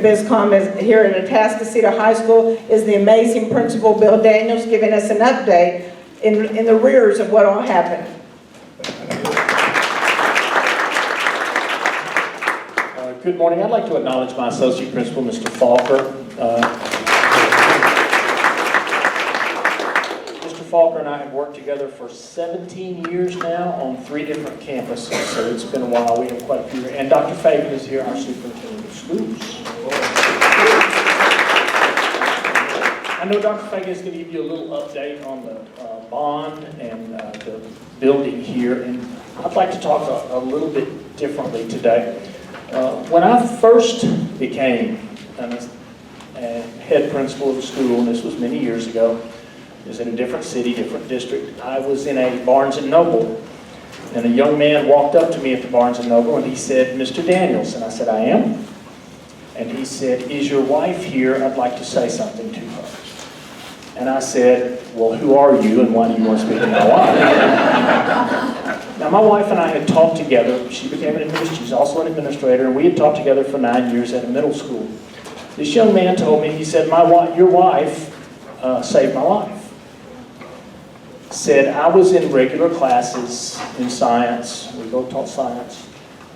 Bizcom is here at Atascocita High School is the amazing Principal Bill Daniels, giving us an update in the rears of what all happened. Good morning. I'd like to acknowledge my associate principal, Mr. Falker. Mr. Falker and I have worked together for 17 years now on 3 different campuses, so it's been a while. We have quite a few. And Dr. Fagan is here, our superintendent of schools. I know Dr. Fagan is going to give you a little update on the bond and the building here, and I'd like to talk a little bit differently today. When I first became a head principal of the school, and this was many years ago, it was in a different city, different district, I was in a Barnes & Noble, and a young man walked up to me at the Barnes & Noble and he said, "Mr. Daniels," and I said, "I am." And he said, "Is your wife here? I'd like to say something to her." And I said, "Well, who are you and why do you want to speak to my wife?" Now, my wife and I had talked together. She became an administrator. She's also an administrator, and we had talked together for 9 years at a middle school. This young man told me, he said, "Your wife saved my life." Said, "I was in regular classes in science. We both taught science.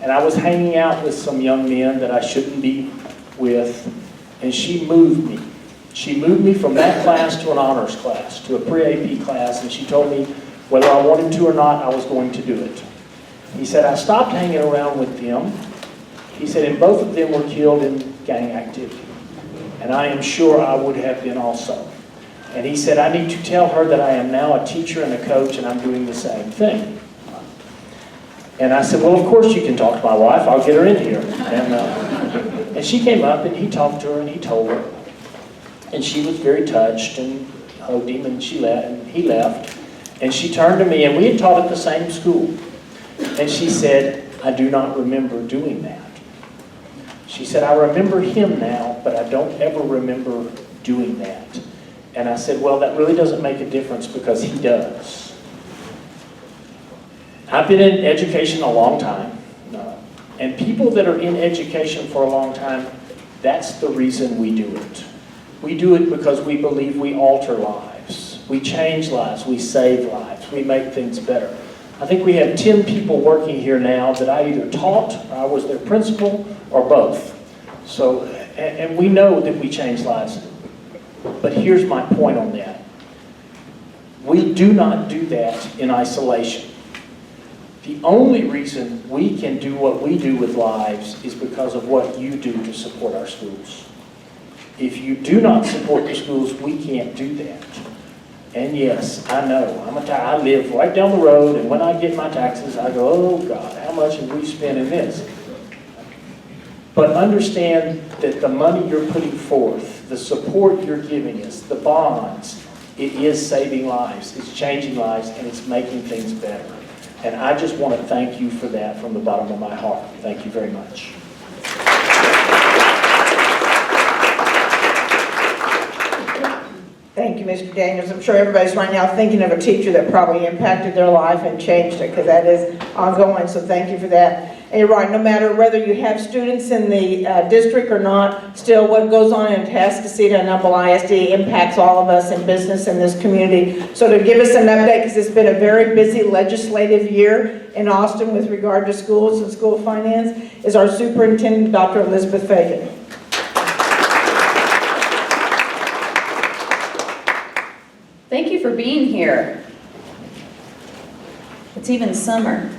And I was hanging out with some young men that I shouldn't be with, and she moved me. She moved me from that class to an honors class, to a pre-AP class, and she told me whether I wanted to or not, I was going to do it." He said, "I stopped hanging around with them." He said, "and both of them were killed in gang activity. And I am sure I would have been also." And he said, "I need to tell her that I am now a teacher and a coach, and I'm doing the same thing." And I said, "Well, of course you can talk to my wife. I'll get her in here." And she came up, and he talked to her, and he told her. And she was very touched and hugged him, and she left, and he left. And she turned to me, and we had taught at the same school. And she said, "I do not remember doing that." She said, "I remember him now, but I don't ever remember doing that." And I said, "Well, that really doesn't make a difference because he does." I've been in education a long time. And people that are in education for a long time, that's the reason we do it. We do it because we believe we alter lives. We change lives. We save lives. We make things better. I think we have 10 people working here now that I either taught, or I was their principal, or both. So, and we know that we change lives. But here's my point on that. We do not do that in isolation. The only reason we can do what we do with lives is because of what you do to support our schools. If you do not support the schools, we can't do that. And yes, I know, I live right down the road, and when I get my taxes, I go, "Oh God, how much have we spent in this?" But understand that the money you're putting forth, the support you're giving us, the bonds, it is saving lives, it's changing lives, and it's making things better. And I just want to thank you for that from the bottom of my heart. Thank you very much. Thank you, Mr. Daniels. I'm sure everybody's right now thinking of a teacher that probably impacted their life and changed it, because that is ongoing, so thank you for that. And you're right, no matter whether you have students in the district or not, still what goes on in Atascocita and Humble ISD impacts all of us in business in this community. So to give us an update, because it's been a very busy legislative year in Austin with regard to schools and school finance, is our superintendent, Dr. Elizabeth Fagan. Thank you for being here. It's even summer.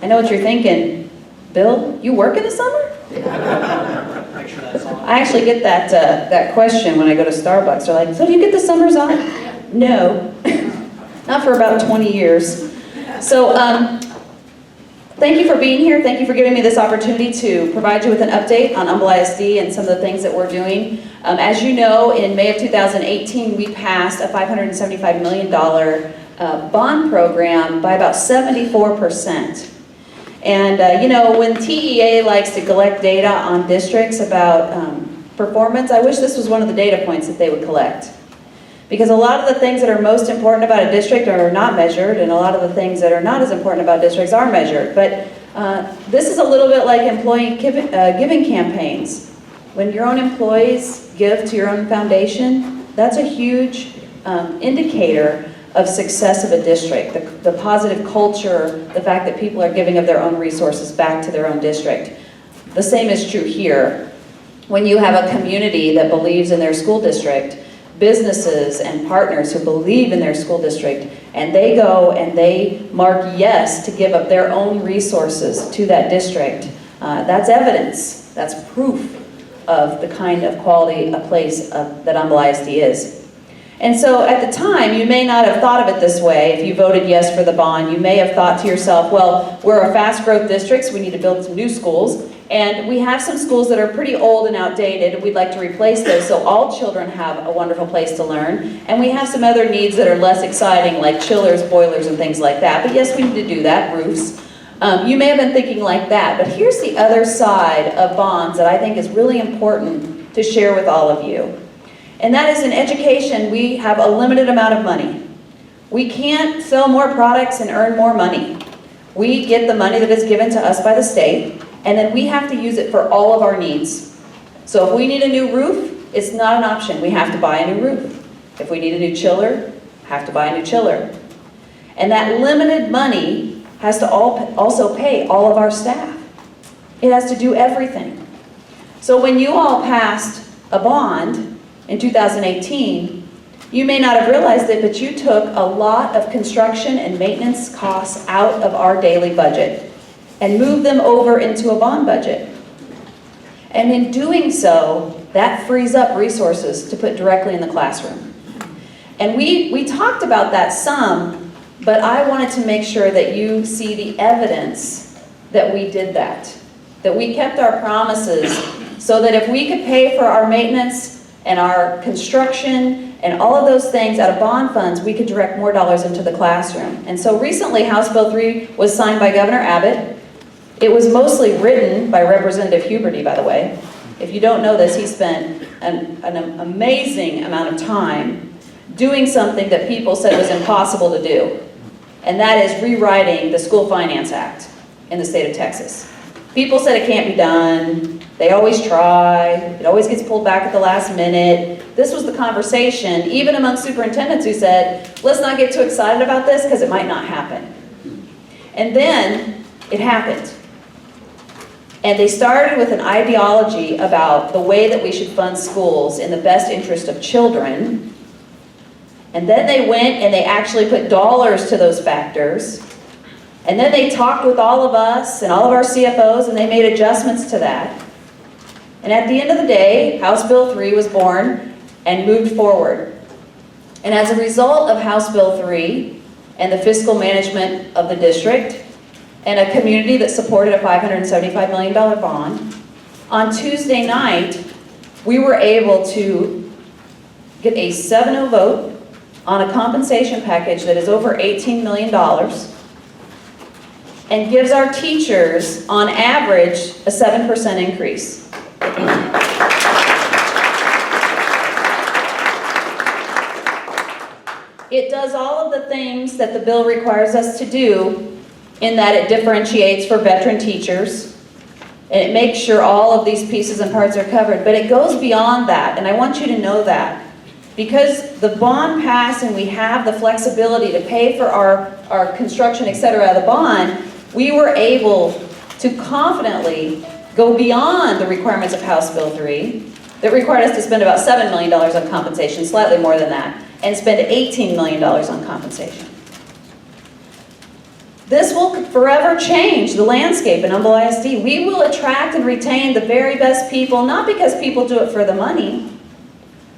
I know what you're thinking. Bill, you work in the summer? I actually get that question when I go to Starbucks. They're like, "So do you get the summers off?" No, not for about 20 years. So thank you for being here. Thank you for giving me this opportunity to provide you with an update on Humble ISD and some of the things that we're doing. As you know, in May of 2018, we passed a $575 million bond program by about 74%. And you know, when TEA likes to collect data on districts about performance, I wish this was one of the data points that they would collect. Because a lot of the things that are most important about a district are not measured, and a lot of the things that are not as important about districts are measured. But This is a little bit like employee giving campaigns. When your own employees give to your own foundation, that's a huge indicator of success of a district. The positive culture, the fact that people are giving of their own resources back to their own district. The same is true here. When you have a community that believes in their school district, businesses and partners who believe in their school district, and they go and they mark yes to give up their own resources to that district, that's evidence, that's proof of the kind of quality a place that Humble ISD is. And so at the time, you may not have thought of it this way. If you voted yes for the bond, you may have thought to yourself, well, we're a fast growth district, so we need to build some new schools. And we have some schools that are pretty old and outdated, and we'd like to replace those so all children have a wonderful place to learn. And we have some other needs that are less exciting, like chillers, boilers, and things like that. But yes, we need to do that, roofs. You may have been thinking like that, but here's the other side of bonds that I think is really important to share with all of you. And that is, in education, we have a limited amount of money. We can't sell more products and earn more money. We get the money that is given to us by the state, and then we have to use it for all of our needs. So if we need a new roof, it's not an option. We have to buy a new roof. If we need a new chiller, have to buy a new chiller. And that limited money has to also pay all of our staff. It has to do everything. So when you all passed a bond in 2018, you may not have realized it, but you took a lot of construction and maintenance costs out of our daily budget and moved them over into a bond budget. And in doing so, that frees up resources to put directly in the classroom. And we talked about that some, but I wanted to make sure that you see the evidence that we did that we kept our promises, so that if we could pay for our maintenance and our construction and all of those things out of bond funds, we could direct more dollars into the classroom. And so recently, House Bill 3 was signed by Governor Abbott. It was mostly written by Representative Huberty, by the way. If you don't know this, he spent an amazing amount of time doing something that people said was impossible to do. And that is rewriting the School Finance Act in the state of Texas. People said it can't be done. They always try. It always gets pulled back at the last minute. This was the conversation, even among superintendents who said, let's not get too excited about this because it might not happen. And then it happened. And they started with an ideology about the way that we should fund schools in the best interest of children. And then they went and they actually put dollars to those factors. And then they talked with all of us and all of our CFOs, and they made adjustments to that. And at the end of the day, House Bill 3 was born and moved forward. And as a result of House Bill 3 and the fiscal management of the district and a community that supported a $575 million bond, on Tuesday night, we were able to get a 7-0 vote on a compensation package that is over $18 million and gives our teachers, on average, a 7% increase. It does all of the things that the bill requires us to do, in that it differentiates for veteran teachers, and it makes sure all of these pieces and parts are covered, but it goes beyond that, and I want you to know that. Because the bond passed and we have the flexibility to pay for our construction, et cetera, out of the bond, we were able to confidently go beyond the requirements of House Bill 3 that required us to spend about $7 million on compensation, slightly more than that, and spend $18 million on compensation. This will forever change the landscape in Humble ISD. We will attract and retain the very best people, not because people do it for the money,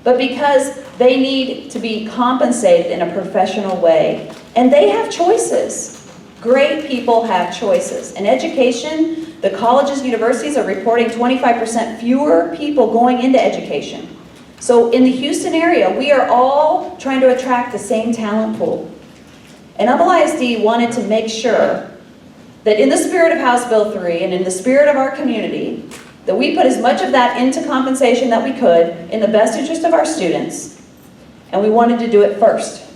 but because they need to be compensated in a professional way. And they have choices. Great people have choices. In education, the colleges and universities are reporting 25% fewer people going into education. So in the Houston area, we are all trying to attract the same talent pool. And Humble ISD wanted to make sure that in the spirit of House Bill 3 and in the spirit of our community, that we put as much of that into compensation that we could in the best interest of our students, and we wanted to do it first.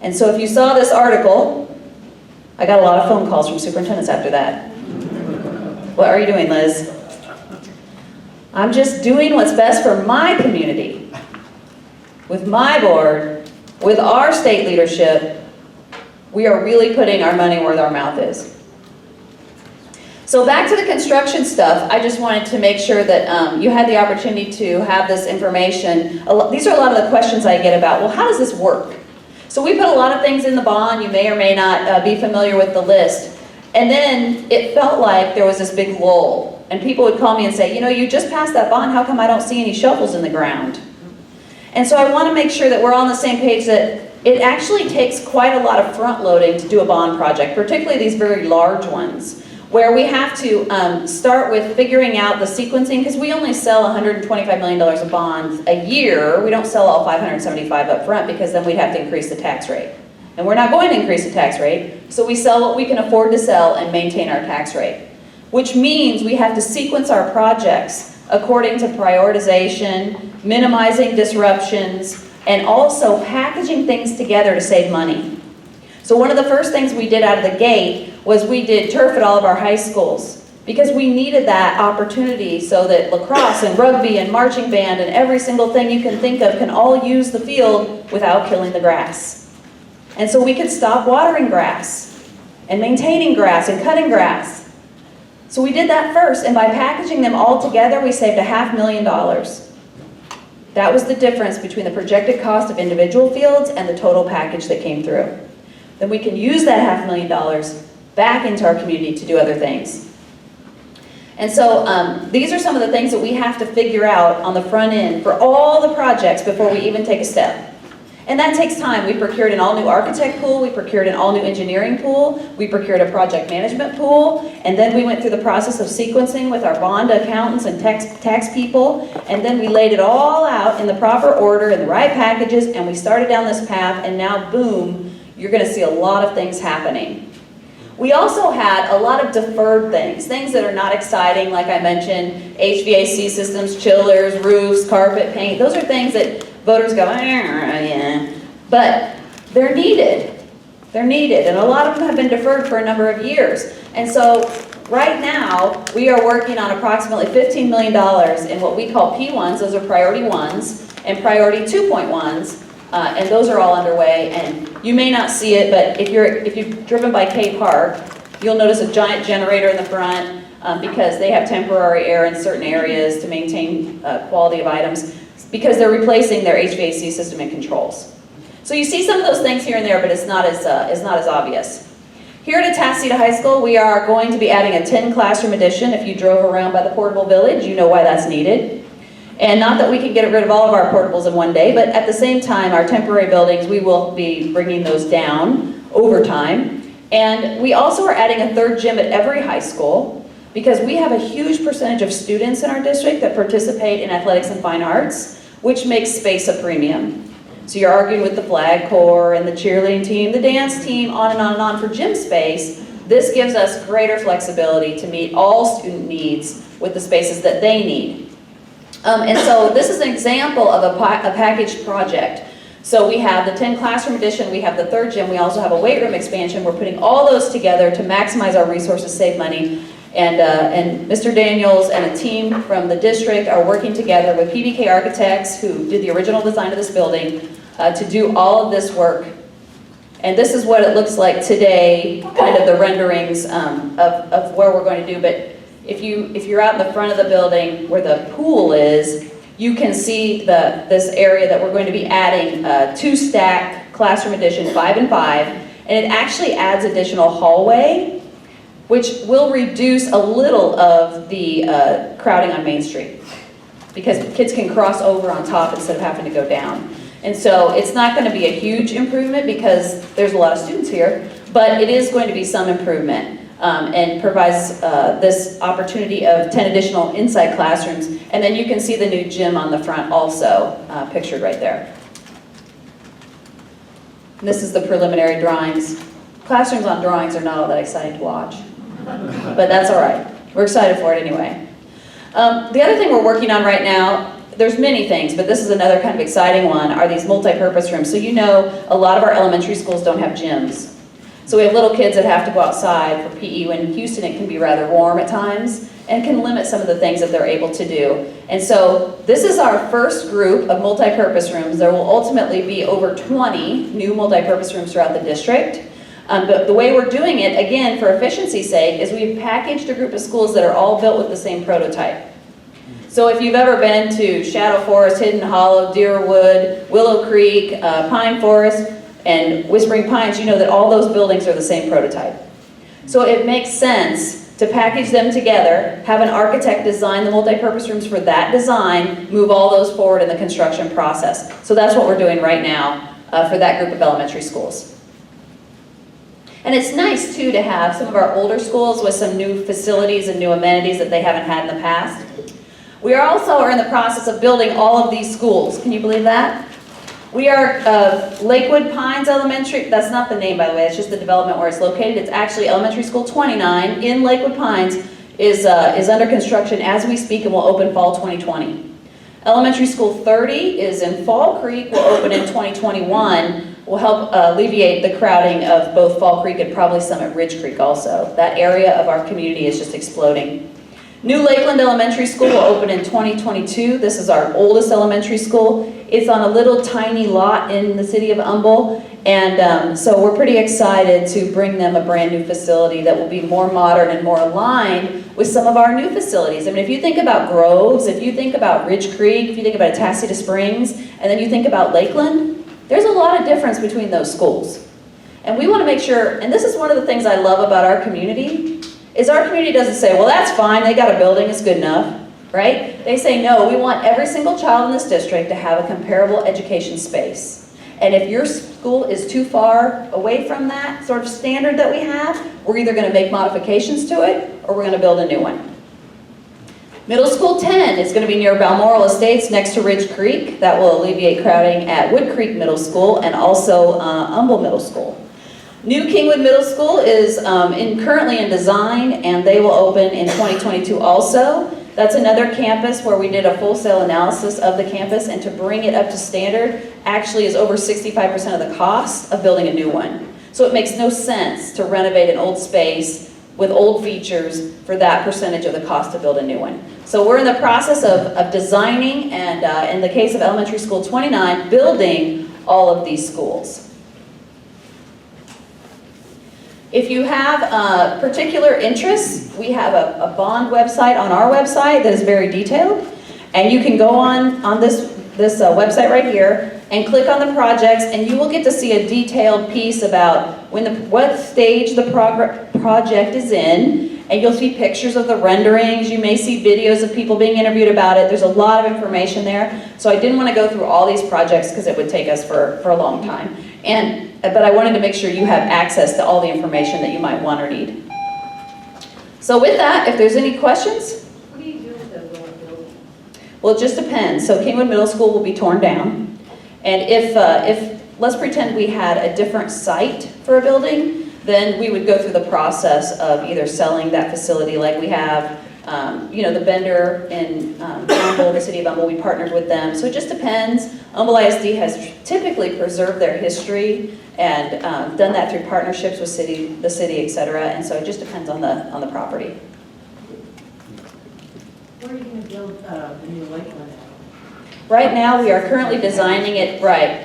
And so if you saw this article, I got a lot of phone calls from superintendents after that. What are you doing, Liz? I'm just doing what's best for my community, with my board, with our state leadership. We are really putting our money where our mouth is. So back to the construction stuff, I just wanted to make sure that you had the opportunity to have this information. These are a lot of the questions I get about, well, how does this work? So we put a lot of things in the bond. You may or may not be familiar with the list. And then it felt like there was this big lull. And people would call me and say, you know, you just passed that bond, how come I don't see any shovels in the ground? And so I want to make sure that we're on the same page, that it actually takes quite a lot of front loading to do a bond project, particularly these very large ones, where we have to start with figuring out the sequencing, because we only sell $125 million of bonds a year. We don't sell all 575 up front, because then we'd have to increase the tax rate. And we're not going to increase the tax rate, so we sell what we can afford to sell and maintain our tax rate. Which means we have to sequence our projects according to prioritization, minimizing disruptions, and also packaging things together to save money. So one of the first things we did out of the gate was we did turf at all of our high schools, because we needed that opportunity so that lacrosse and rugby and marching band and every single thing you can think of can all use the field without killing the grass. And so we could stop watering grass and maintaining grass and cutting grass. So we did that first, and by packaging them all together, we saved $500,000. That was the difference between the projected cost of individual fields and the total package that came through. Then we can use that $500,000 back into our community to do other things. And so these are some of the things that we have to figure out on the front end for all the projects before we even take a step. And that takes time. We procured an all-new architect pool, we procured an all-new engineering pool, we procured a project management pool, and then we went through the process of sequencing with our bond accountants and tax people, and then we laid it all out in the proper order, in the right packages, and we started down this path, and now, boom, you're going to see a lot of things happening. We also had a lot of deferred things that are not exciting, like I mentioned, HVAC systems, chillers, roofs, carpet, paint. Those are things that voters go, yeah, but they're needed. They're needed, and a lot of them have been deferred for a number of years. And so right now, we are working on approximately $15 million in what we call P1s, those are priority ones, and priority 2.1s, and those are all underway. And you may not see it, but if you've driven by K Park, you'll notice a giant generator in the front because they have temporary air in certain areas to maintain quality of items, because they're replacing their HVAC system and controls. So you see some of those things here and there, but it's not as obvious. Here at Atascocita High School, we are going to be adding a 10 classroom addition. If you drove around by the portable village, you know why that's needed. And not that we can get rid of all of our portables in one day, but at the same time, our temporary buildings, we will be bringing those down over time. And we also are adding a third gym at every high school, because we have a huge percentage of students in our district that participate in athletics and fine arts, which makes space a premium. So you're arguing with the flag corps and the cheerleading team, the dance team, on and on and on for gym space. This gives us greater flexibility to meet all student needs with the spaces that they need. And so this is an example of a packaged project. So we have the 10 classroom addition, we have the third gym, we also have a weight room expansion. We're putting all those together to maximize our resources, save money. And Mr. Daniels and a team from the district are working together with PBK Architects, who did the original design of this building, to do all of this work. And this is what it looks like today, kind of the renderings of where we're going to do. But if you're out in the front of the building where the pool is, you can see this area that we're going to be adding 2-stack classroom addition, 5 and 5, and it actually adds additional hallway, which will reduce a little of the crowding on Main Street, because kids can cross over on top instead of having to go down. And so it's not going to be a huge improvement because there's a lot of students here, but it is going to be some improvement and provides this opportunity of 10 additional inside classrooms. And then you can see the new gym on the front also pictured right there. And this is the preliminary drawings. Classrooms on drawings are not all that exciting to watch, but that's all right. We're excited for it anyway. The other thing we're working on right now, there's many things, but this is another kind of exciting one, are these multi-purpose rooms. So you know a lot of our elementary schools don't have gyms. So we have little kids that have to go outside for PE. When in Houston it can be rather warm at times and can limit some of the things that they're able to do. And so this is our first group of multi-purpose rooms. There will ultimately be over 20 new multi-purpose rooms throughout the district. But the way we're doing it, again, for efficiency's sake, is we've packaged a group of schools that are all built with the same prototype. So if you've ever been to Shadow Forest, Hidden Hollow, Deerwood, Willow Creek, Pine Forest, and Whispering Pines, you know that all those buildings are the same prototype. So it makes sense to package them together, have an architect design the multi-purpose rooms for that design, move all those forward in the construction process. So that's what we're doing right now for that group of elementary schools. And it's nice too to have some of our older schools with some new facilities and new amenities that they haven't had in the past. We are also in the process of building all of these schools. Can you believe that? We are Lakewood Pines Elementary. That's not the name, by the way. It's just the development where it's located. It's actually Elementary School 29 in Lakewood Pines is under construction as we speak and will open fall 2020. Elementary School 30 is in Fall Creek. Will open in 2021. Will help alleviate the crowding of both Fall Creek and probably some at Ridge Creek also. That area of our community is just exploding. New Lakeland Elementary School will open in 2022. This is our oldest elementary school. It's on a little tiny lot in the city of Humble, and so we're pretty excited to bring them a brand new facility that will be more modern and more aligned with some of our new facilities. I mean, if you think about Groves, if you think about Ridge Creek, if you think about Atascocita Springs, and then you think about Lakeland, there's a lot of difference between those schools. And we want to make sure, and this is one of the things I love about our community, is our community doesn't say, well, that's fine, they got a building, it's good enough, right? They say, no, we want every single child in this district to have a comparable education space. And if your school is too far away from that sort of standard that we have, we're either going to make modifications to it or we're going to build a new one. Middle School 10 is going to be near Balmoral Estates next to Ridge Creek. That will alleviate crowding at Wood Creek Middle School and also Humble Middle School. New Kingwood Middle School is currently in design, and they will open in 2022 also. That's another campus where we did a full-scale analysis of the campus, and to bring it up to standard actually is over 65% of the cost of building a new one. So it makes no sense to renovate an old space with old features for that percentage of the cost to build a new one. So we're in the process of designing and, in the case of Elementary School 29, building all of these schools. If you have particular interests, we have a bond website on our website that is very detailed, and you can go on this website right here and click on the projects, and you will get to see a detailed piece about what stage the project is in, and you'll see pictures of the renderings. You may see videos of people being interviewed about it. There's a lot of information there, so I didn't want to go through all these projects because it would take us for a long time. But I wanted to make sure you have access to all the information that you might want or need. So with that, if there's any questions? What do you do with those old buildings? Well, it just depends. So Kingwood Middle School will be torn down. And if let's pretend we had a different site for a building, then we would go through the process of either selling that facility like we have. The vendor in Humble, the city of Humble, we partnered with them. So it just depends. Humble ISD has typically preserved their history and done that through partnerships with the city, et cetera. And so it just depends on the property. Where are you going to build the new Lakeland at? Right now, we are currently designing it,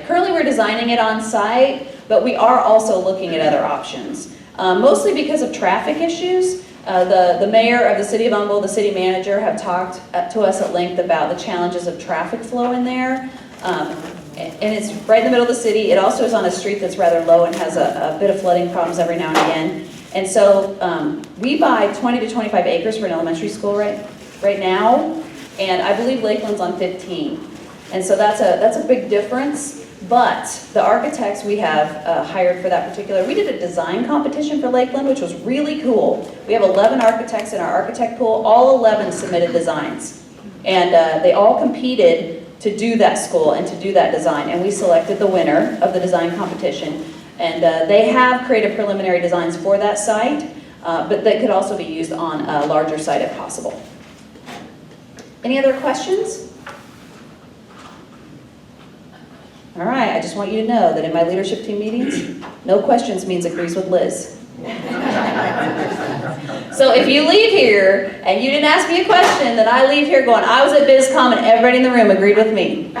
Currently, we're designing it on site, but we are also looking at other options. Mostly because of traffic issues. The mayor of the city of Humble, the city manager, have talked to us at length about the challenges of traffic flow in there. And it's right in the middle of the city. It also is on a street that's rather low and has a bit of flooding problems every now and again. And so we buy 20 to 25 acres for an elementary school right now, and I believe Lakeland's on 15. And so that's a big difference. But the architects we have hired for that particular, we did a design competition for Lakeland, which was really cool. We have 11 architects in our architect pool. All 11 submitted designs. And they all competed to do that school and to do that design. And we selected the winner of the design competition. And they have created preliminary designs for that site, but that could also be used on a larger site if possible. Any other questions? All right, I just want you to know that in my leadership team meetings, No questions means agrees with Liz. So if you leave here and you didn't ask me a question, then I leave here going, I was at Bizcom and everybody in the room agreed with me.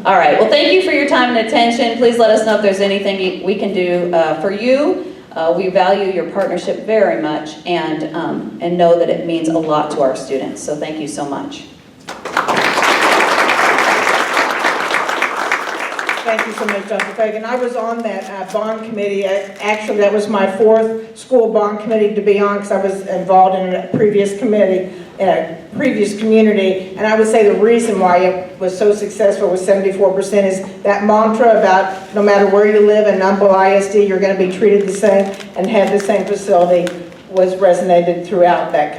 All right, well, thank you for your time and attention. Please let us know if there's anything we can do for you. We value your partnership very much and know that it means a lot to our students. So thank you so much. Thank you so much, Dr. Fagan. I was on that bond committee. Actually, that was my 4th school bond committee to be on because I was involved in a previous committee, in a previous community. And I would say the reason why it was so successful with 74% is that mantra about no matter where you live in Humble ISD, you're going to be treated the same and have the same facility was resonated throughout that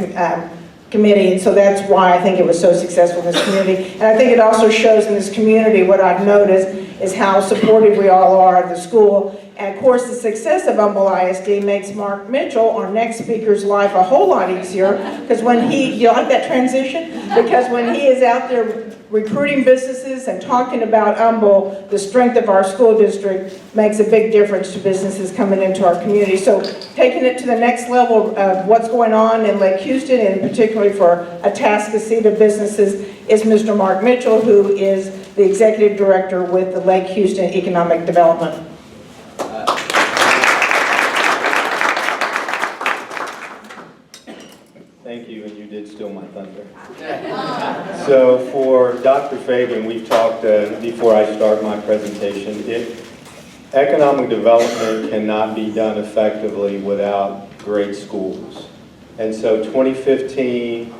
committee, and so that's why I think it was so successful in this community. And I think it also shows in this community what I've noticed is how supportive we all are of the school. And of course, the success of Humble ISD makes Mark Mitchell, our next speaker's life, a whole lot easier, because when you like that transition? Because when he is out there recruiting businesses and talking about Humble, the strength of our school district makes a big difference to businesses coming into our community. So taking it to the next level of what's going on in Lake Houston, and particularly for Atascocita businesses, is Mr. Mark Mitchell, who is the Executive Director with the Lake Houston Economic Development. Thank you, and you did steal my thunder. So for Dr. Fagan, we've talked before I start my presentation. Economic development cannot be done effectively without great schools. And so 2015,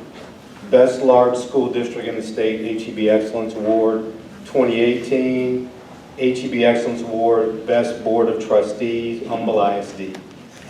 Best Large School District in the State, HEB Excellence Award. 2018, HEB Excellence Award, Best Board of Trustees, Humble ISD.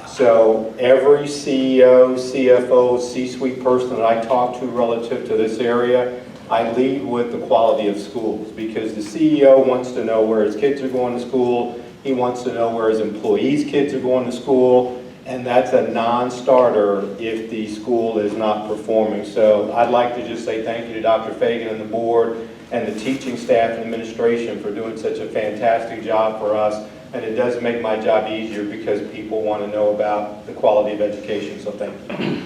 So every CEO, CFO, C-suite person that I talk to relative to this area, I lead with the quality of schools, because the CEO wants to know where his kids are going to school, he wants to know where his employees' kids are going to school, and that's a non-starter if the school is not performing. So I'd like to just say thank you to Dr. Fagan and the board and the teaching staff and administration for doing such a fantastic job for us. And it does make my job easier because people want to know about the quality of education, so thank you.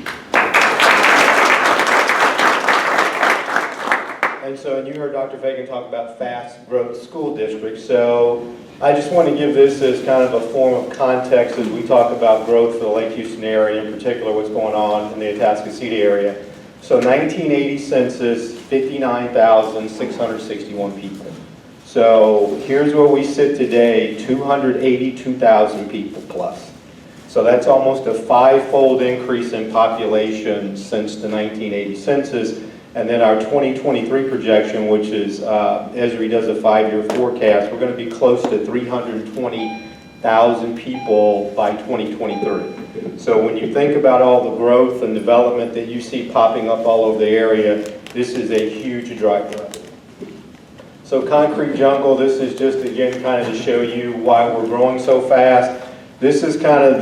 And you heard Dr. Fagan talk about fast growth school districts. So I just want to give this as kind of a form of context as we talk about growth for the Lake Houston area, in particular what's going on in the Atascocita area. So 1980 census, 59,661 people. So here's where we sit today, 282,000 people plus. So that's almost a 5-fold increase in population since the 1980 census. And then our 2023 projection, which is, Esri does a 5-year forecast, we're going to be close to 320,000 people by 2023. So when you think about all the growth and development that you see popping up all over the area, this is a huge driver. So concrete jungle, this is just again kind of to show you why we're growing so fast. This is kind of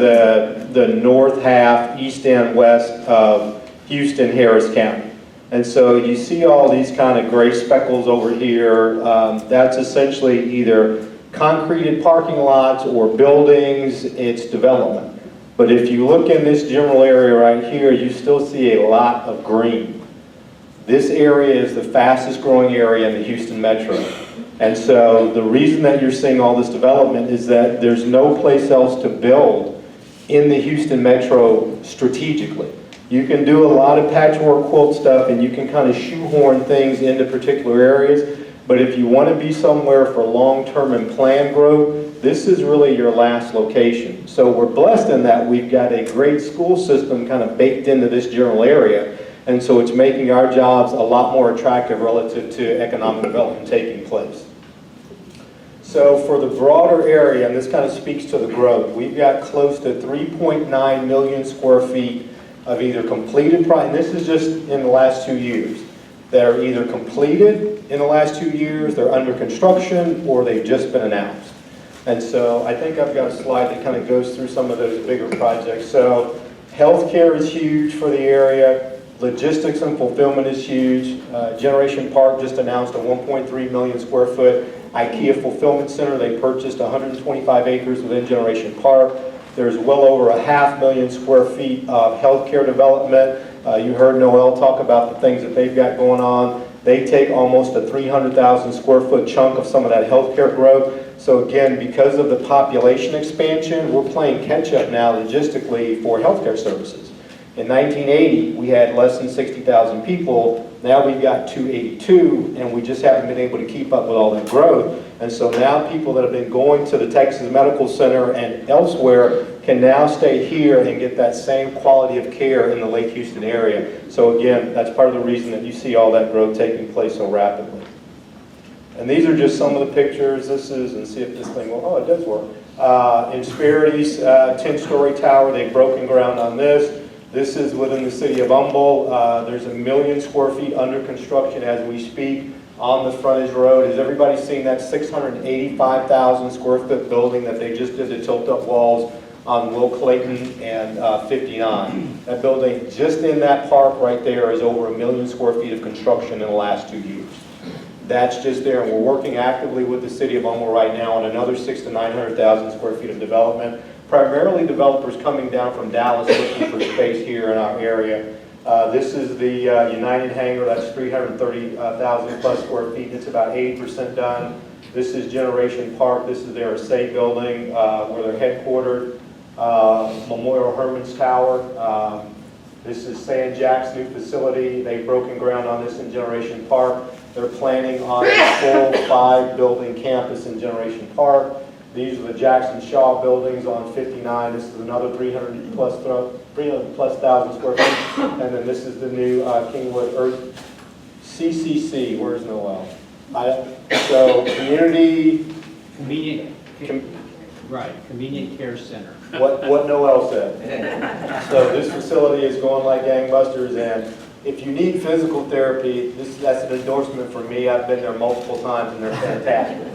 the north half, east and west of Houston, Harris County. And so you see all these kind of gray speckles over here. That's essentially either concreted parking lots or buildings, it's development. But if you look in this general area right here, you still see a lot of green. This area is the fastest growing area in the Houston metro. And so the reason that you're seeing all this development is that there's no place else to build in the Houston metro strategically. You can do a lot of patchwork quilt stuff and you can kind of shoehorn things into particular areas, but if you want to be somewhere for long-term and planned growth, this is really your last location. So we're blessed in that we've got a great school system kind of baked into this general area, and so it's making our jobs a lot more attractive relative to economic development taking place. So for the broader area, and this kind of speaks to the growth, we've got close to 3.9 million square feet of either completed projects, and this is just in the last 2 years, that are either completed in the last 2 years, they're under construction, or they've just been announced. And so I think I've got a slide that kind of goes through some of those bigger projects. So healthcare is huge for the area, logistics and fulfillment is huge. Generation Park just announced a 1.3 million square foot IKEA Fulfillment Center, they purchased 125 acres within Generation Park. There's well over 500,000 square feet of healthcare development. You heard Noel talk about the things that they've got going on. They take almost a 300,000 square foot chunk of some of that healthcare growth. So again, because of the population expansion, we're playing catch up now logistically for healthcare services. In 1980, we had less than 60,000 people. Now we've got 282, and we just haven't been able to keep up with all that growth. And so now people that have been going to the Texas Medical Center and elsewhere can now stay here and get that same quality of care in the Lake Houston area. So again, that's part of the reason that you see all that growth taking place so rapidly. And these are just some of the pictures. This is, and see if this thing will, oh, it does work. Inspirity's 10-story tower, they've broken ground on this. This is within the city of Humble. There's 1 million square feet under construction as we speak on the frontage road. Has everybody seen that 685,000 square foot building that they just did the tilt-up walls on Will Clayton and 59? That building just in that park right there is over 1 million square feet of construction in the last 2 years. That's just there, and we're working actively with the city of Humble right now on another 600,000 to 900,000 square feet of development. Primarily developers coming down from Dallas looking for space here in our area. This is the United hangar, that's 330,000 plus square feet. It's about 80% done. This is Generation Park. This is their estate building where they're headquartered. Memorial Herman's Tower. This is San Jack's new facility. They've broken ground on this in Generation Park. They're planning on a full 5-building campus in Generation Park. These are the Jackson Shaw buildings on 59. This is another 300 plus thousand square feet. And then this is the new Kingwood Earth CCC. Where's Noel? So community. Convenient care center. What Noel said. So this facility is going like gangbusters, and if you need physical therapy, that's an endorsement for me. I've been there multiple times, and they're fantastic.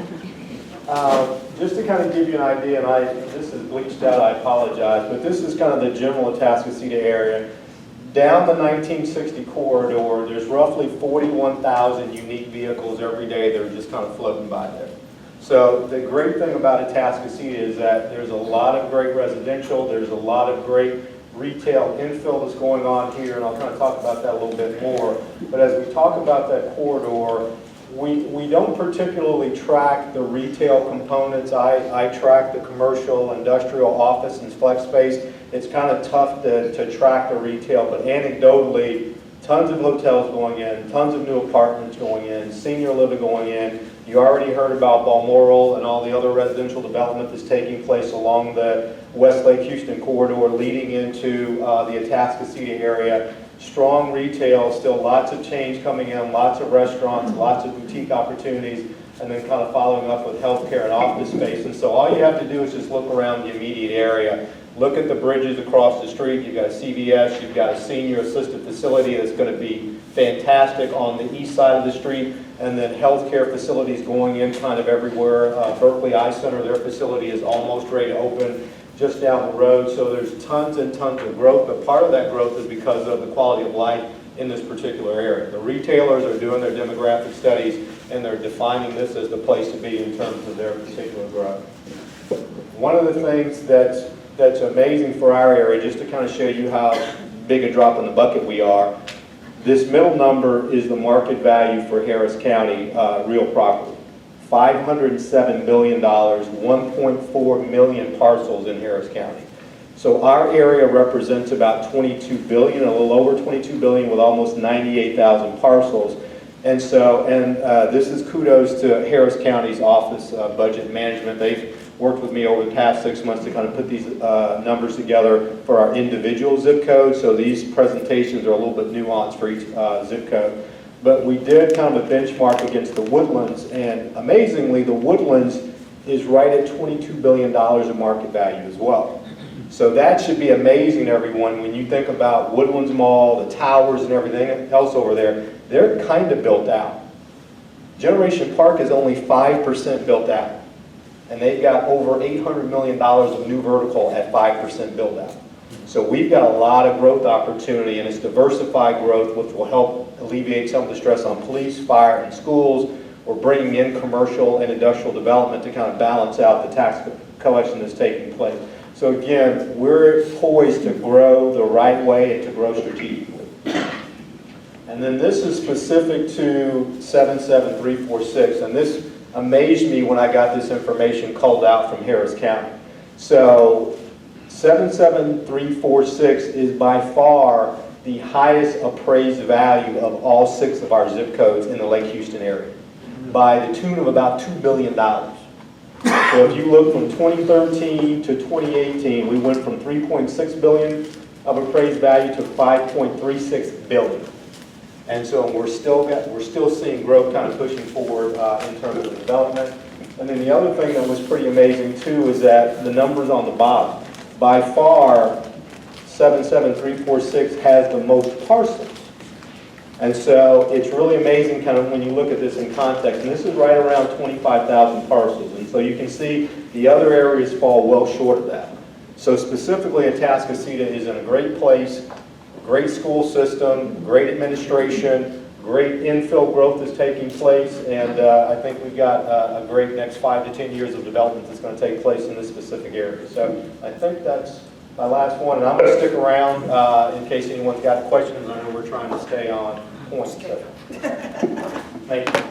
Just to kind of give you an idea, and this is bleached out, I apologize, but this is kind of the general Atascocita area. Down the 1960 corridor, there's roughly 41,000 unique vehicles every day that are just kind of floating by there. So the great thing about Atascocita is that there's a lot of great residential, there's a lot of great retail infill that's going on here, and I'll kind of talk about that a little bit more. But as we talk about that corridor, we don't particularly track the retail components. I track the commercial, industrial, office, and flex space. It's kind of tough to track the retail, but anecdotally, tons of hotels going in, tons of new apartments going in, senior living going in. You already heard about Balmoral and all the other residential development that's taking place along the West Lake Houston corridor leading into the Atascocita area. Strong retail, still lots of change coming in, lots of restaurants, lots of boutique opportunities, and then kind of following up with healthcare and office space. And so all you have to do is just look around the immediate area. Look at the bridges across the street. You've got a CVS, you've got a senior assisted facility that's going to be fantastic on the east side of the street, and then healthcare facilities going in kind of everywhere. Berkeley Eye Center, their facility is almost ready to open just down the road. So there's tons and tons of growth, but part of that growth is because of the quality of life in this particular area. The retailers are doing their demographic studies, and they're defining this as the place to be in terms of their particular growth. One of the things that's amazing for our area, just to kind of show you how big a drop in the bucket we are, this middle number is the market value for Harris County real property. $507 billion, 1.4 million parcels in Harris County. So our area represents about 22 billion, a little over 22 billion with almost 98,000 parcels. And so, this is kudos to Harris County's Office of Budget Management. They've worked with me over the past 6 months to kind of put these numbers together for our individual zip codes. So these presentations are a little bit nuanced for each zip code. But we did kind of a benchmark against the Woodlands, and amazingly, the Woodlands is right at $22 billion of market value as well. So that should be amazing, everyone, when you think about Woodlands Mall, the towers and everything else over there. They're kind of built out. Generation Park is only 5% built out, and they've got over $800 million of new vertical at 5% built out. So we've got a lot of growth opportunity, and it's diversified growth, which will help alleviate some of the stress on police, fire, and schools. we're bringing in commercial and industrial development to kind of balance out the tax collection that's taking place. So again, we're poised to grow the right way and to grow strategically. And then this is specific to 77346, and this amazed me when I got this information called out from Harris County. So 77346 is by far the highest appraised value of all 6 of our zip codes in the Lake Houston area, by the tune of about $2 billion. So if you look from 2013 to 2018, we went from 3.6 billion of appraised value to 5.36 billion. And so we're still seeing growth kind of pushing forward in terms of the development. And then the other thing that was pretty amazing too is that the numbers on the bottom. By far, 77346 has the most parcels. And so it's really amazing kind of when you look at this in context. And this is right around 25,000 parcels. And so you can see the other areas fall well short of that. So specifically, Atascocita is in a great place, great school system, great administration, great infill growth is taking place, and I think we've got a great next 5 to 10 years of development that's going to take place in this specific area. So I think that's my last one, and I'm going to stick around in case anyone's got questions. I know we're trying to stay on point. So. Thank you.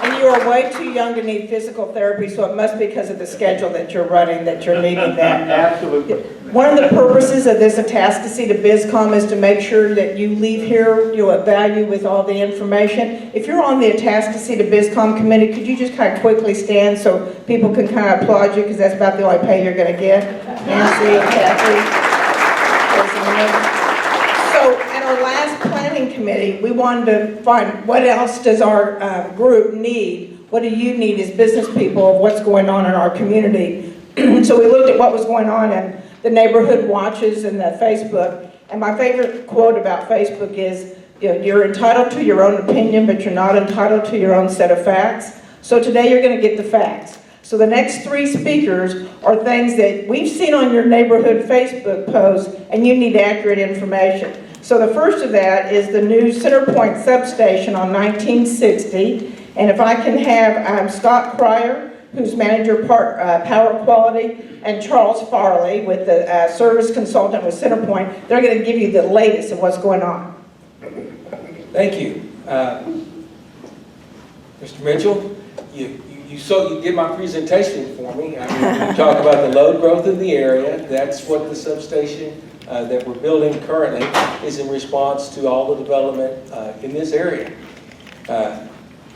And you are way too young to need physical therapy, so it must be because of the schedule that you're running that you're needing that. Absolutely. One of the purposes of this Atascocita Bizcom is to make sure that you leave here, at value with all the information. If you're on the Atascocita Bizcom committee, could you just kind of quickly stand so people can kind of applaud you, because that's about the only pay you're going to get. Nancy, Kathy. So at our last planning committee, we wanted to find what else does our group need? What do you need as business people of what's going on in our community? So we looked at what was going on in the neighborhood watches and the Facebook. And my favorite quote about Facebook is, you're entitled to your own opinion, but you're not entitled to your own set of facts. So today you're going to get the facts. So the next 3 speakers are things that we've seen on your neighborhood Facebook posts, and you need accurate information. So the first of that is the new Centerpoint substation on 1960. And if I can have Scott Cryer, who's manager power quality, and Charles Farley with the service consultant with Centerpoint, they're going to give you the latest of what's going on. Thank you. Mr. Mitchell, you did my presentation for me. You talk about the load growth in the area. That's what the substation that we're building currently is in response to all the development in this area.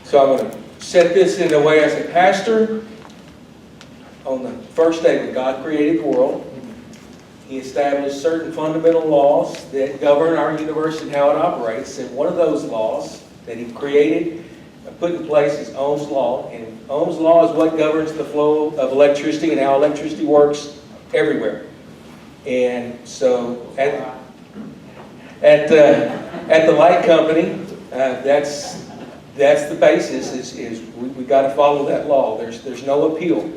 So I'm going to set this in a way as a pastor. On the first day when God created the world, He established certain fundamental laws that govern our universe and how it operates. And one of those laws that He created, put in place, is Ohm's Law. And Ohm's Law is what governs the flow of electricity and how electricity works everywhere. And so at the light company, that's the basis. Is we got to follow that law. There's no appeal.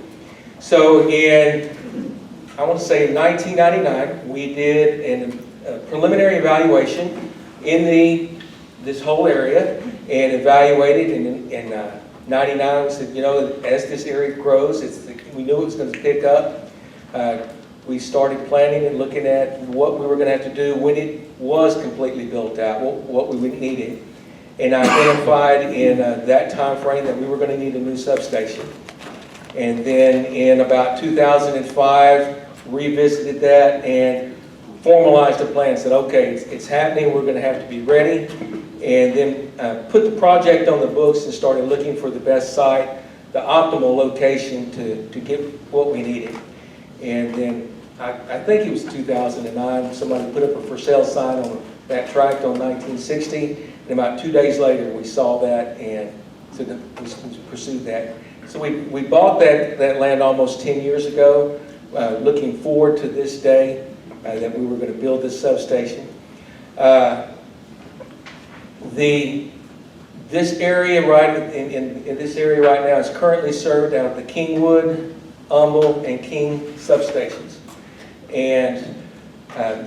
So I want to say in 1999, we did a preliminary evaluation in this whole area and evaluated. And in 99, we said, as this area grows, we knew it was going to pick up. We started planning and looking at what we were going to have to do when it was completely built out, what we would need it. And identified in that time frame that we were going to need a new substation. And then in about 2005, revisited that and formalized a plan. Said, okay, it's happening. We're going to have to be ready. And then put the project on the books and started looking for the best site, the optimal location to get what we needed. And then I think it was 2009, somebody put up a for sale sign on that tract on 1960. And about 2 days later, we saw that and so we pursued that. So we bought that land almost 10 years ago, looking forward to this day that we were going to build this substation. This area right in this area right now is currently served out of the Kingwood, Humble, and King substations. And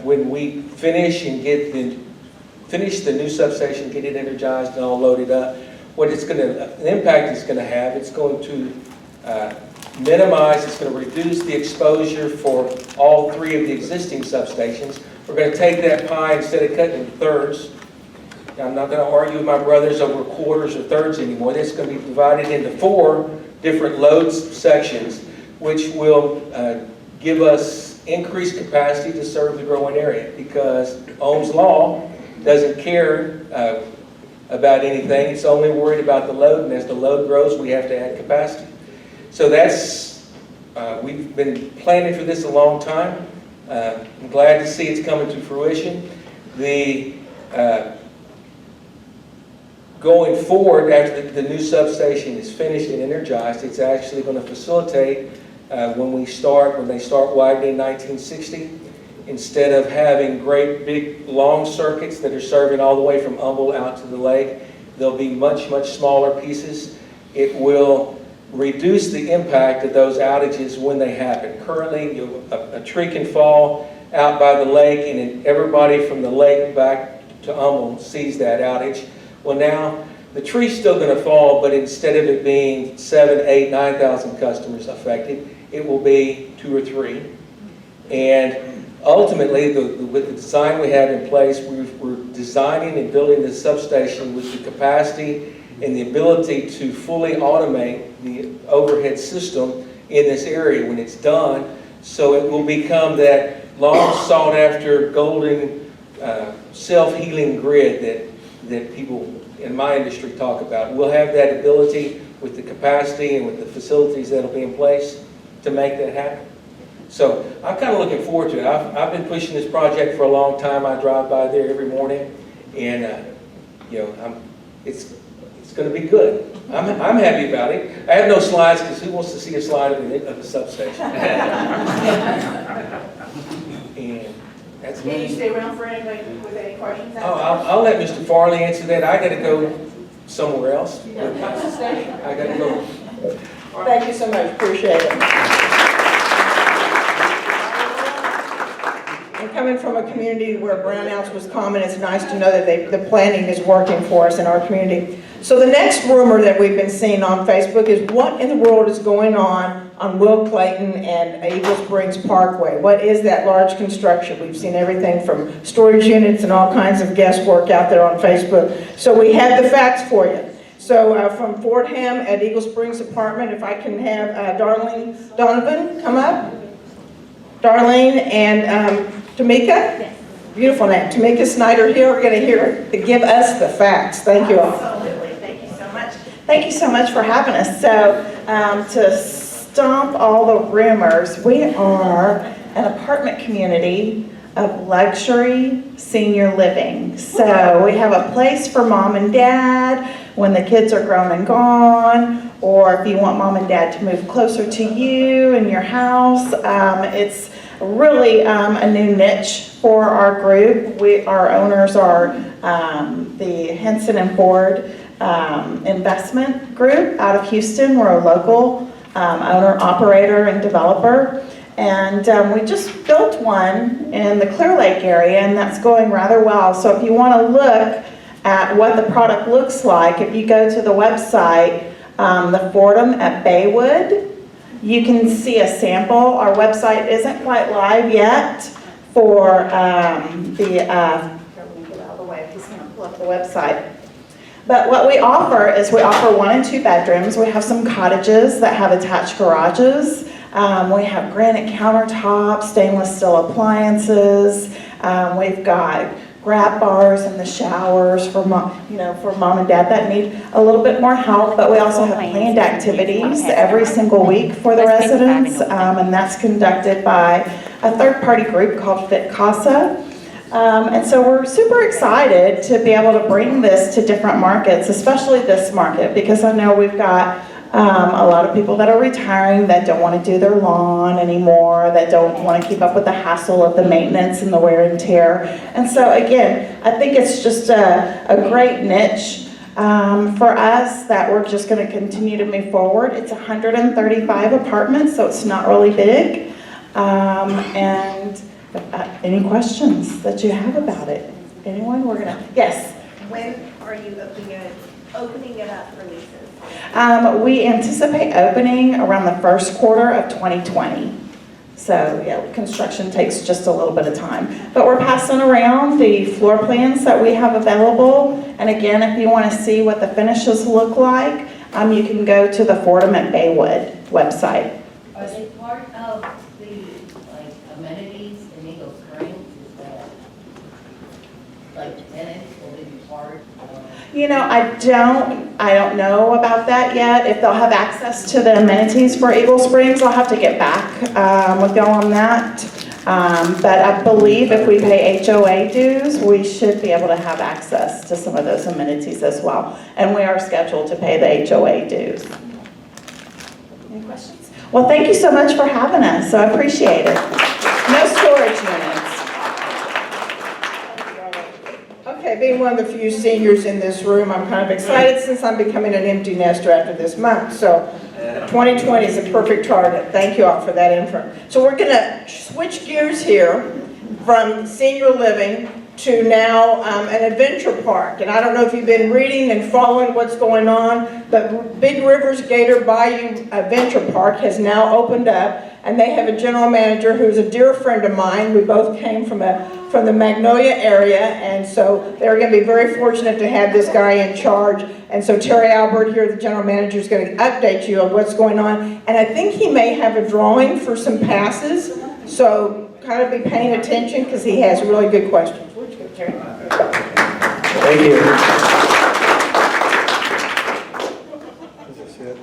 when we finish and get finish the new substation, get it energized and all loaded up, what it's going to, the impact it's going to have, it's going to minimize, it's going to reduce the exposure for all 3 of the existing substations. We're going to take that pie, instead of cutting it in thirds, I'm not going to argue with my brothers over quarters or thirds anymore. It's going to be divided into 4 different load sections, which will give us increased capacity to serve the growing area, because Ohm's law doesn't care about anything. It's only worried about the load, and as the load grows, we have to add capacity. So that's, we've been planning for this a long time. I'm glad to see it's coming to fruition. Going forward, after the new substation is finished and energized, it's actually going to facilitate when they start widening 1960. Instead of having great big long circuits that are serving all the way from Humble out to the lake, there'll be much, much smaller pieces. It will reduce the impact of those outages when they happen. Currently, a tree can fall out by the lake, and then everybody from the lake back to Humble sees that outage. Well, now the tree's still going to fall, but instead of it being 7, 8, 9,000 customers affected, it will be 2 or 3. And ultimately, with the design we have in place, we're designing and building this substation with the capacity and the ability to fully automate the overhead system in this area when it's done, so it will become that long sought after golden self-healing grid that people in my industry talk about. We'll have that ability with the capacity and with the facilities that'll be in place to make that happen. So I'm kind of looking forward to it. I've been pushing this project for a long time. I drive by there every morning, and it's going to be good. I'm happy about it. I have no slides, because who wants to see a slide of the substation? And that's Can you stay around for anybody with any questions? Oh, I'll let Mr. Farley answer that. I got to go somewhere else. I got to go. Thank you so much, appreciate it. And coming from a community where brownouts was common, it's nice to know that the planning is working for us in our community. So the next rumor that we've been seeing on Facebook is, what in the world is going on Will Clayton and Eagle Springs Parkway? What is that large construction? We've seen everything from storage units and all kinds of guesswork out there on Facebook. So we have the facts for you. So from Fordham at Eagle Springs Apartment, if I can have Darlene Donovan come up. Darlene and Tamika? Yes. Beautiful name. Tamika Snyder here. We're going to hear to give us the facts. Thank you all. Absolutely. Thank you so much. Thank you so much for having us. So to stomp all the rumors, we are an apartment community of luxury senior living. So we have a place for mom and dad when the kids are grown and gone, or if you want mom and dad to move closer to you in your house. It's really a new niche for our group. Our owners are the Henson and Ford Investment Group out of Houston. We're a local owner, operator, and developer. And we just built one in the Clear Lake area, and that's going rather well. So if you want to look at what the product looks like, if you go to the website, the Fordham at Baywood, you can see a sample. Our website isn't quite live yet for let me get out of the way, he's going to pull up the website. But what we offer is we offer 1 and 2 bedrooms. We have some cottages that have attached garages. We have granite countertops, stainless steel appliances. We've got grab bars in the showers for mom and dad that need a little bit more help. But we also have planned activities every single week for the residents, and that's conducted by a third-party group called Fit Casa. And so we're super excited to be able to bring this to different markets, especially this market, because I know we've got a lot of people that are retiring that don't want to do their lawn anymore, that don't want to keep up with the hassle of the maintenance and the wear and tear. And so again, I think it's just a great niche for us that we're just going to continue to move forward. It's 135 apartments, so it's not really big. And any questions that you have about it? Anyone? We're gonna, yes. When are you opening it up for leases? We anticipate opening around the first quarter of 2020. So yeah, construction takes just a little bit of time. But we're passing around the floor plans that we have available. And again, if you want to see what the finishes look like, you can go to the Fordham at Baywood website. Are they part of the, like, amenities in Eagle Springs? Is that, like, tenants, will they be part? You know, I don't know about that yet. If they'll have access to the amenities for Eagle Springs, I'll have to get back with y'all on that. But I believe if we pay HOA dues, we should be able to have access to some of those amenities as well. And we are scheduled to pay the HOA dues. Any questions? Well, thank you so much for having us. I appreciate it. No storage units. Okay, being one of the few seniors in this room, I'm kind of excited since I'm becoming an empty nester after this month. So 2020 is a perfect target. Thank you all for that info. So we're going to switch gears here from senior living to now an adventure park. And I don't know if you've been reading and following what's going on, but Big Rivers Gator Bayou Adventure Park has now opened up, and they have a general manager who's a dear friend of mine. We both came from the Magnolia area, and so they're going to be very fortunate to have this guy in charge. And so Terry Albert here, the general manager, is going to update you on what's going on. And I think he may have a drawing for some passes, so kind of be paying attention because he has really good questions. Where'd you go, Terry? Thank you. Is this it?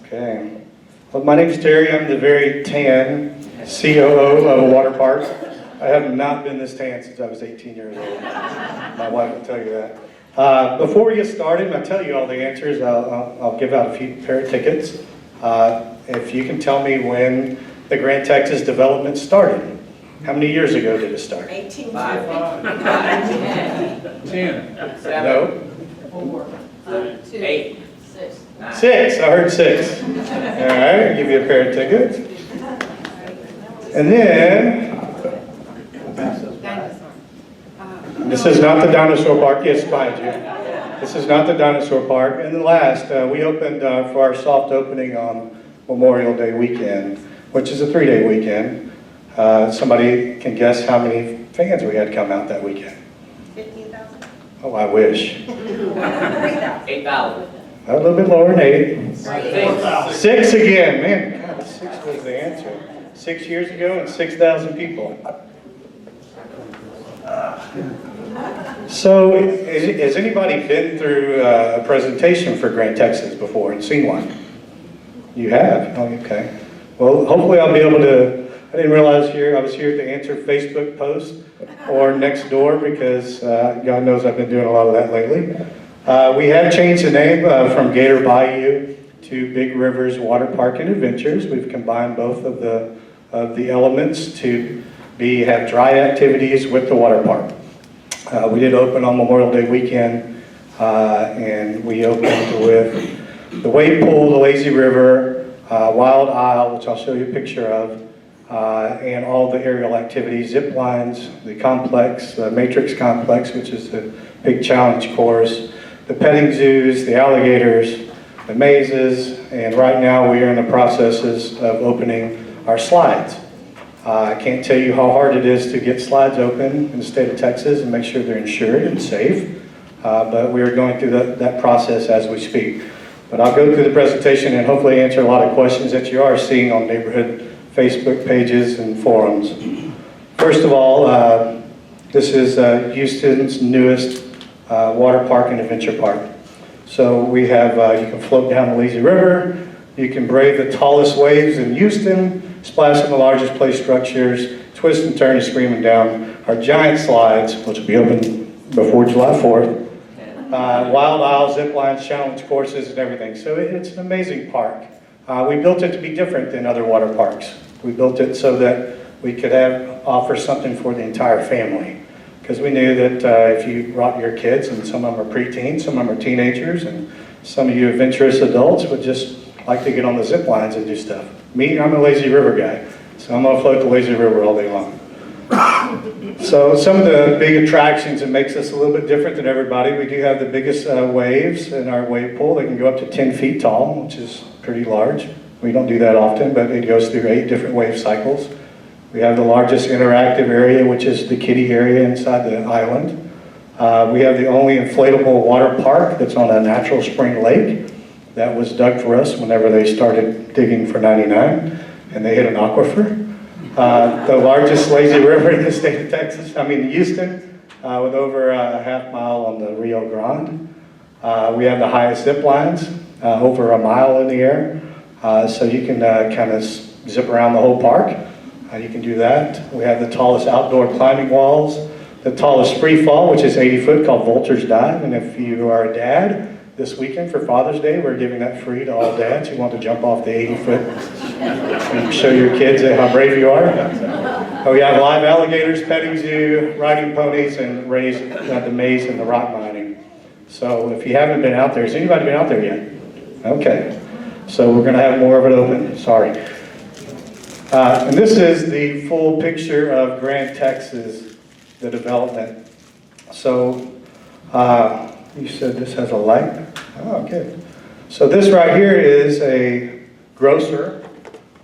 Okay. Well, my name's Terry. I'm the very tan COO of a water park. I have not been this tan since I was 18 years old. My wife will tell you that. Before we get started, and I'll tell you all the answers, I'll give out a few pair of tickets. If you can tell me when the Grand Texas development started. How many years ago did it start? 1850. 10. No? 4, 2, 8. 6. 6. I heard 6. All right, I'll give you a pair of tickets. And then, this is not the dinosaur park. Yes, behind you. This is not the dinosaur park. And then last, we opened for our soft opening on Memorial Day weekend, which is a 3-day weekend. Somebody can guess how many fans we had come out that weekend? 15,000. Oh, I wish. 8,000. A little bit lower than 8. 6. 6 again. Man, God, 6 was the answer. 6 years ago and 6,000 people. So, has anybody been through a presentation for Grand Texas before and seen one? You have? Oh, okay. Well, hopefully I'll be able to. I didn't realize I was here to answer Facebook posts or next door because God knows I've been doing a lot of that lately. We have changed the name from Gator Bayou to Big Rivers Waterpark and Adventures. We've combined both of the elements to have dry activities with the water park. We did open on Memorial Day weekend, and we opened with the wave pool, the lazy river, Wild Isle, which I'll show you a picture of, and all the aerial activities, zip lines, the complex, the Matrix complex, which is the big challenge course, the petting zoos, the alligators, the mazes, and right now we are in the processes of opening our slides. I can't tell you how hard it is to get slides open in the state of Texas and make sure they're insured and safe, but we are going through that process as we speak. But I'll go through the presentation and hopefully answer a lot of questions that you are seeing on neighborhood Facebook pages and forums. First of all, this is Houston's newest water park and adventure park. So we have, you can float down the lazy river, you can brave the tallest waves in Houston, splash in the largest play structures, twist and turn and screaming down our giant slides, which will be open before July 4th. Wild Isle, zip lines, challenge courses, and everything. So it's an amazing park. We built it to be different than other water parks. We built it so that we could offer something for the entire family. Because we knew that if you brought your kids, and some of them are preteens, some of them are teenagers, and some of you adventurous adults would just like to get on the zip lines and do stuff. Me, I'm a lazy river guy, so I'm going to float the lazy river all day long. So some of the big attractions that makes us a little bit different than everybody, we do have the biggest waves in our wave pool. They can go up to 10 feet tall, which is pretty large. We don't do that often, but it goes through 8 different wave cycles. We have the largest interactive area, which is the kiddie area inside the island. We have the only inflatable water park that's on a natural spring lake. That was dug for us whenever they started digging for 99, and they hit an aquifer. The largest lazy river in the state of Texas, Houston, with over a half mile on the Rio Grande. We have the highest zip lines, over a mile in the air, so you can kind of zip around the whole park. You can do that. We have the tallest outdoor climbing walls, the tallest free fall, which is 80 foot, called Vulture's Dive. And if you are a dad, this weekend for Father's Day, we're giving that free to all dads who want to jump off the 80 foot and show your kids how brave you are. We have live alligators, petting zoo, riding ponies, and raise the maze and the rock mining. So if you haven't been out there, has anybody been out there yet? Okay. So we're going to have more of it open. Sorry. And this is the full picture of Grand Texas, the development. So you said this has a light? Oh, okay. So this right here is a grocer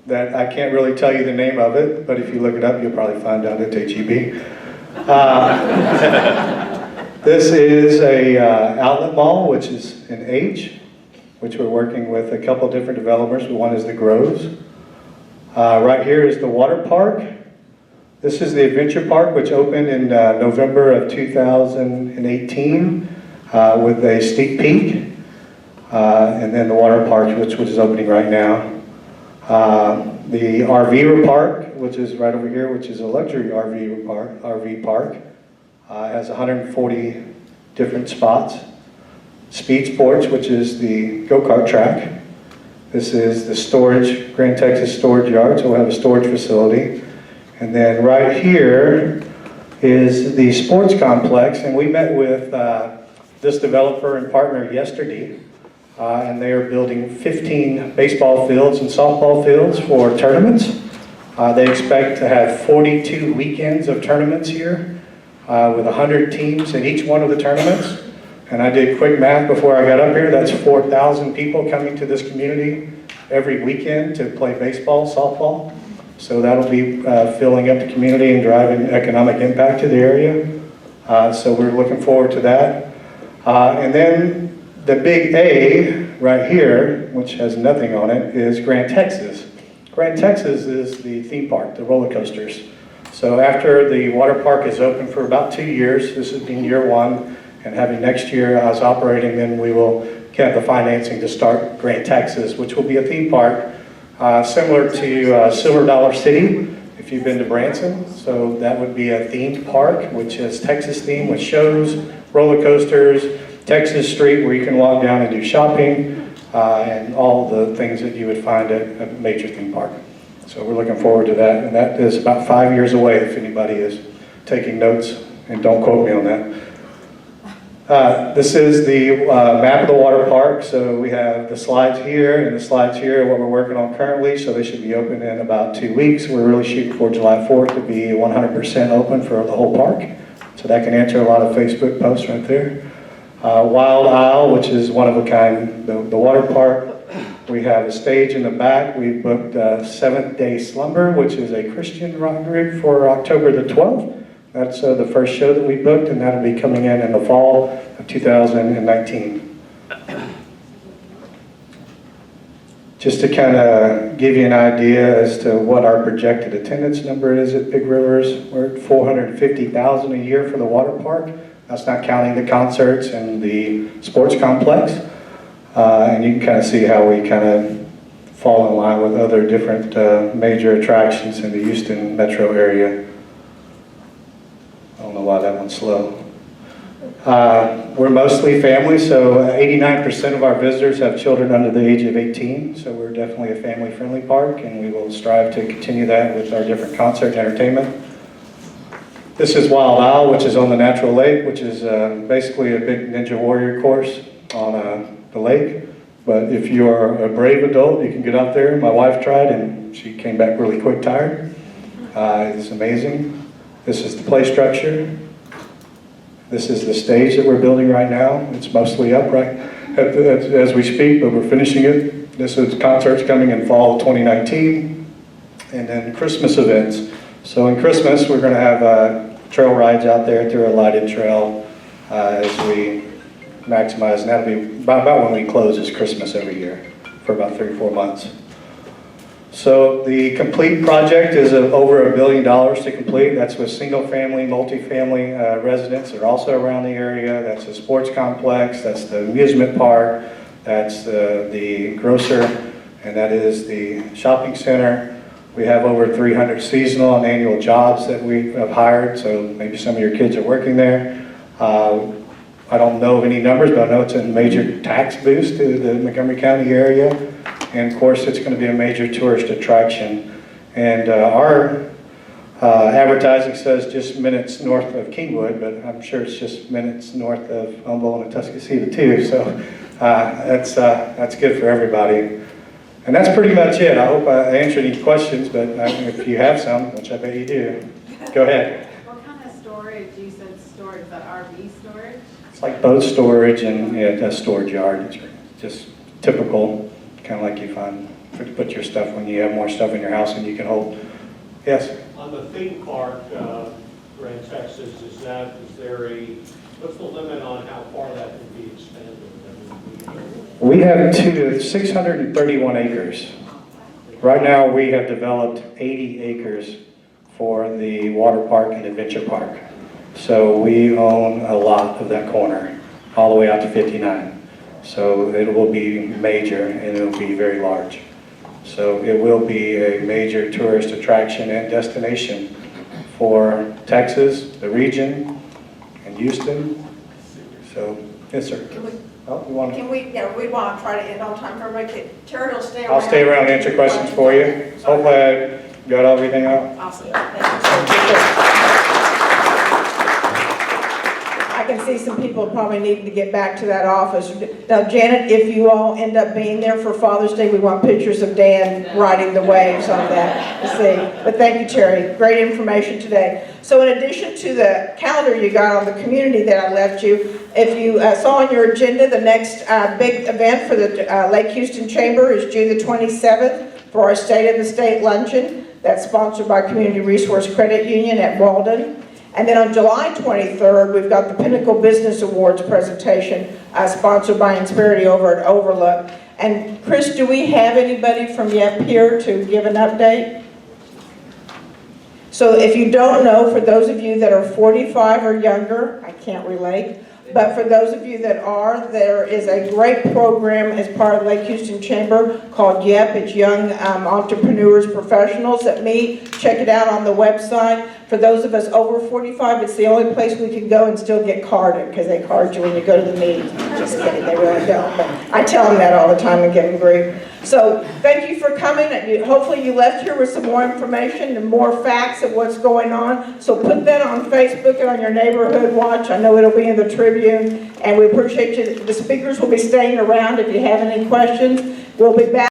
that I can't really tell you the name of it, but if you look it up, you'll probably find out at HEB. This is a outlet mall, which is an H, which we're working with a couple different developers. One is the Groves. Right here is the Waterpark. This is the Adventure Park, which opened in November of 2018 with a steep peak. And then the Waterpark, which is opening right now. The RV Park, which is right over here, which is a luxury RV park, has 140 different spots. Speed Sports, which is the go-kart track. This is the storage, Grand Texas Storage Yard, so we'll have a storage facility. And then right here is the sports complex, and we met with this developer and partner yesterday, and they are building 15 baseball fields and softball fields for tournaments. They expect to have 42 weekends of tournaments here with 100 teams in each one of the tournaments. And I did quick math before I got up here. That's 4,000 people coming to this community every weekend to play baseball, softball. So that'll be filling up the community and driving economic impact to the area. So we're looking forward to that. And then the big A right here, which has nothing on it, is Grand Texas. Grand Texas is the theme park, the roller coasters. So after the water park is open for about 2 years, this has been year 1, and having next year as operating, then we will get the financing to start Grand Texas, which will be a theme park similar to Silver Dollar City, if you've been to Branson. So that would be a themed park, which is Texas themed with shows, roller coasters, Texas Street where you can walk down and do shopping, and all the things that you would find at a major theme park. So we're looking forward to that, and that is about 5 years away if anybody is taking notes, and don't quote me on that. This is the map of the water park. So we have the slides here and the slides here, what we're working on currently. So they should be open in about 2 weeks. We're really shooting for July 4th to be 100% open for the whole park. So that can answer a lot of Facebook posts right there. Wild Isle, which is one of a kind, the water park. We have a stage in the back. We've booked Seventh Day Slumber, which is a Christian rock group for October the 12th. That's the first show that we booked, and that'll be coming in the fall of 2019. Just to kind of give you an idea as to what our projected attendance number is at Big Rivers, we're at 450,000 a year for the water park. That's not counting the concerts and the sports complex. And you can kind of see how we kind of fall in line with other different major attractions in the Houston metro area. I don't know why that one's slow. We're mostly family, so 89% of our visitors have children under the age of 18, so we're definitely a family-friendly park, and we will strive to continue that with our different concert and entertainment. This is Wild Isle, which is on the natural lake, which is basically a big Ninja Warrior course on the lake. But if you are a brave adult, you can get out there. My wife tried, and she came back really quick tired. It's amazing. This is the play structure. This is the stage that we're building right now. It's mostly up right as we speak, but we're finishing it. This is concerts coming in fall 2019, and then Christmas events. So in Christmas, we're going to have trail rides out there through a lighted trail as we maximize, and that'll be about when we close is Christmas every year for about 3 or 4 months. So the complete project is over $1 billion to complete. That's with single-family, multifamily residents that are also around the area. That's the sports complex, that's the amusement park, that's the grocer, and that is the shopping center. We have over 300 seasonal and annual jobs that we have hired, so maybe some of your kids are working there. I don't know of any numbers, but I know it's a major tax boost to the Montgomery County area. And of course, it's going to be a major tourist attraction. And our advertising says just minutes north of Kingwood, but I'm sure it's just minutes north of Humboldt and Atascocita too. So that's good for everybody. And that's pretty much it. I hope I answered any questions, but if you have some, which I bet you do, go ahead. What kind of storage? You said storage, is that RV storage? It's like boat storage and a storage yard. It's just typical. Kind of like you find to put your stuff when you have more stuff in your house and you can hold. Yes? On the theme park, Grand Texas, is there what's the limit on how far that can be expanded? We have 631 acres. Right now we have developed 80 acres for the Waterpark and Adventure Park. So we own a lot of that corner, all the way out to 59. So it will be major and it will be very large. So it will be a major tourist attraction and destination for Texas, the region, and Houston. So, yes, sir. We want to try to end on time for everybody. Terry will stay around. I'll stay around and answer questions for you. Hopefully I got everything out. Awesome. Thank you. I can see some people probably needing to get back to that office. Now, Janet, if you all end up being there for Father's Day, we want pictures of Dan riding the waves on that to see. But thank you, Terry. Great information today. So in addition to the calendar you got on the community that I left you, if you saw on your agenda, the next big event for the Lake Houston Chamber is June the 27th for our State of the State Luncheon. That's sponsored by Community Resource Credit Union at Walden. And then on July 23rd, we've got the Pinnacle Business Awards presentation sponsored by Insperity over at Overlook. And Chris, do we have anybody from YEP here to give an update? So if you don't know, for those of you that are 45 or younger, I can't relate, but for those of you that are, there is a great program as part of Lake Houston Chamber called YEP. It's Young Entrepreneurs Professionals that meet. Check it out on the website. For those of us over 45, it's the only place we can go and still get carded, because they card you when you go to the meeting. Just kidding, they really don't. But I tell them that all the time and get them grief. So thank you for coming. Hopefully you left here with some more information and more facts of what's going on. So put that on Facebook and on your neighborhood watch. I know it'll be in the Tribune. And we appreciate you. The speakers will be staying around if you have any questions. We'll be back.